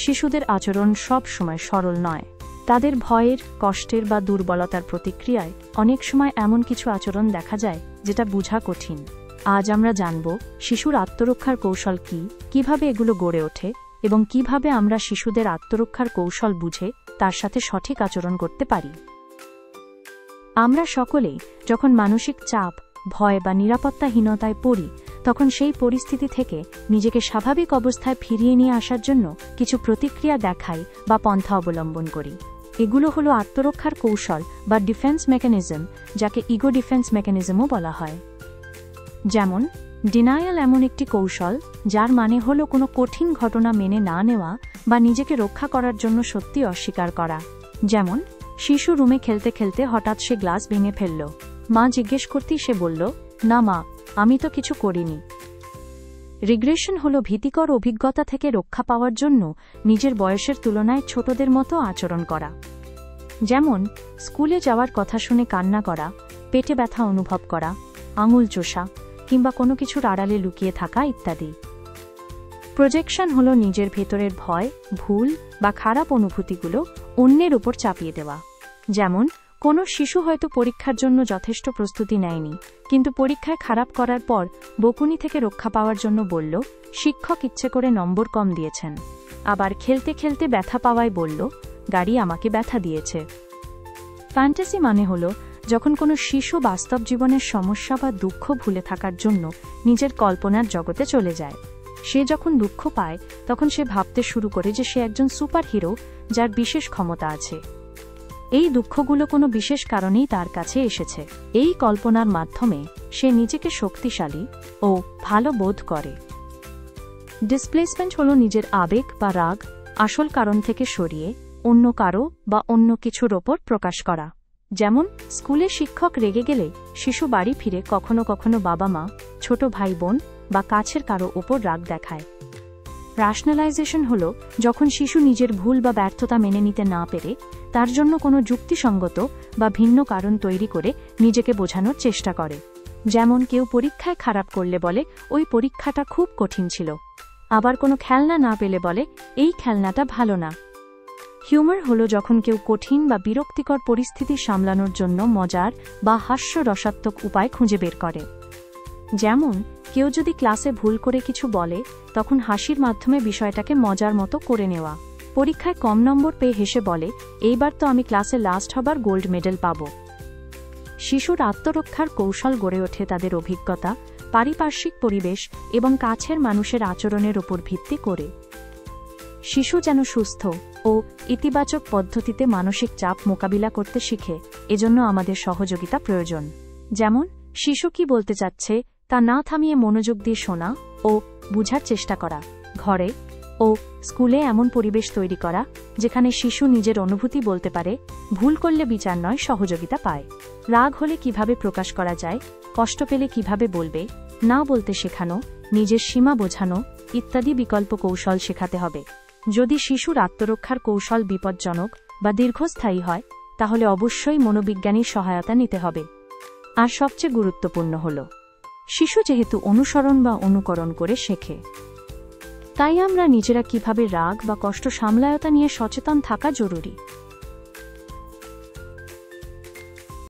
শিশুদের আচরণ সব সময় সরল নয়। তাদের ভয়ের, কষ্টের বা দুর্বলতার প্রতিক্রিয়ায় অনেক সময় এমন কিছু আচরণ দেখা যায় যেটা বোঝা কঠিন। আজ আমরা জানব শিশুর আত্মরক্ষার কৌশল কী, কিভাবে এগুলো গড়ে ওঠে এবং কিভাবে আমরা শিশুদের আত্মরক্ষার কৌশল বুঝে তার সাথে সঠিক আচরণ করতে পারি। আমরা সকলেই যখন মানসিক চাপ, ভয় বা নিরাপত্তাহীনতায় পড়ি, তখন সেই পরিস্থিতি থেকে নিজেকে স্বাভাবিক অবস্থায় ফিরিয়ে নিয়ে আসার জন্য কিছু প্রতিক্রিয়া দেখাই বা পন্থা অবলম্বন করি। এগুলো হলো আত্মরক্ষার কৌশল বা ডিফেন্স মেকানিজম, যাকে ইগো ডিফেন্স মেকানিজমও বলা হয়। যেমন ডিনায়াল এমন একটি কৌশল যার মানে হলো কোনো কঠিন ঘটনা মেনে না নেওয়া বা নিজেকে রক্ষা করার জন্য সত্যি অস্বীকার করা। যেমন শিশু রুমে খেলতে খেলতে হঠাৎ সে গ্লাস ভেঙে ফেলল। মা জিজ্ঞেস করতেই সে বলল, না মা, আমি তো কিছু করিনি। রিগ্রেশন হলো ভীতিকর অভিজ্ঞতা থেকে রক্ষা পাওয়ার জন্য নিজের বয়সের তুলনায় ছোটদের মতো আচরণ করা। যেমন স্কুলে যাওয়ার কথা শুনে কান্না করা, পেটে ব্যথা অনুভব করা, আঙুল চোষা কিংবা কোনো কিছুর আড়ালে লুকিয়ে থাকা ইত্যাদি। প্রজেকশন হলো নিজের ভেতরের ভয়, ভুল বা খারাপ অনুভূতিগুলো অন্যের উপর চাপিয়ে দেওয়া। যেমন কোনো শিশু হয়তো পরীক্ষার জন্য যথেষ্ট প্রস্তুতি নেয়নি, কিন্তু পরীক্ষায় খারাপ করার পর বকুনি থেকে রক্ষা পাওয়ার জন্য বলল, শিক্ষক ইচ্ছে করে নম্বর কম দিয়েছেন। আবার খেলতে খেলতে ব্যথা পাওয়ায় বলল, গাড়ি আমাকে ব্যথা দিয়েছে। ফ্যান্টাসি মানে হলো যখন কোনো শিশু বাস্তব জীবনের সমস্যা বা দুঃখ ভুলে থাকার জন্য নিজের কল্পনার জগতে চলে যায়। সে যখন দুঃখ পায় তখন সে ভাবতে শুরু করে যে সে একজন সুপার হিরো যার বিশেষ ক্ষমতা আছে। এই দুঃখগুলো কোনো বিশেষ কারণেই তার কাছে এসেছে। এই কল্পনার মাধ্যমে সে নিজেকে শক্তিশালী ও ভালো বোধ করে। ডিসপ্লেসমেন্ট হলো নিজের আবেগ বা রাগ আসল কারণ থেকে সরিয়ে অন্য কারো বা অন্য কিছুর ওপর প্রকাশ করা। যেমন স্কুলে শিক্ষক রেগে গেলে শিশু বাড়ি ফিরে কখনো কখনো বাবা মা, ছোট ভাই বোন বা কাছের কারো ওপর রাগ দেখায়। রাশনালাইজেশন হলো যখন শিশু নিজের ভুল বা ব্যর্থতা মেনে নিতে না পেরে তার জন্য কোনো যুক্তিসঙ্গত বা ভিন্ন কারণ তৈরি করে নিজেকে বোঝানোর চেষ্টা করে। যেমন কেউ পরীক্ষায় খারাপ করলে বলে, ওই পরীক্ষাটা খুব কঠিন ছিল। আবার কোনো খেলনা না পেলে বলে, এই খেলনাটা ভালো না। হিউমার হলো যখন কেউ কঠিন বা বিরক্তিকর পরিস্থিতি সামলানোর জন্য মজার বা হাস্যরসাত্মক উপায় খুঁজে বের করে। যেমন কেউ যদি ক্লাসে ভুল করে কিছু বলে, তখন হাসির মাধ্যমে বিষয়টাকে মজার মতো করে নেওয়া। পরীক্ষায় কম নম্বর পেয়ে হেসে বলে, এইবার তো আমি ক্লাসে লাস্ট হবার গোল্ড মেডেল পাব। শিশুর আত্মরক্ষার কৌশল গড়ে ওঠে তাদের অভিজ্ঞতা, পারিপার্শ্বিক পরিবেশ এবং কাছের মানুষের আচরণের উপর ভিত্তি করে। শিশু যেন সুস্থ ও ইতিবাচক পদ্ধতিতে মানসিক চাপ মোকাবিলা করতে শিখে, এজন্য আমাদের সহযোগিতা প্রয়োজন। যেমন শিশু কি বলতে চাচ্ছে তা না থামিয়ে মনোযোগ দিয়ে শোনা ও বুঝার চেষ্টা করা। ঘরে ও স্কুলে এমন পরিবেশ তৈরি করা যেখানে শিশু নিজের অনুভূতি বলতে পারে, ভুল করলে বিচার নয় সহযোগিতা পায়। রাগ হলে কিভাবে প্রকাশ করা যায়, কষ্ট পেলে কিভাবে বলবে, না বলতে শেখানো, নিজের সীমা বোঝানো ইত্যাদি বিকল্প কৌশল শেখাতে হবে। যদি শিশুর আত্মরক্ষার কৌশল বিপজ্জনক বা দীর্ঘস্থায়ী হয়, তাহলে অবশ্যই মনোবিজ্ঞানীর সহায়তা নিতে হবে। আর সবচেয়ে গুরুত্বপূর্ণ হল, শিশু যেহেতু অনুসরণ বা অনুকরণ করে শেখে, তাই আমরা নিজেরা কিভাবে রাগ বা কষ্ট সামলায়তা নিয়ে সচেতন থাকা জরুরি।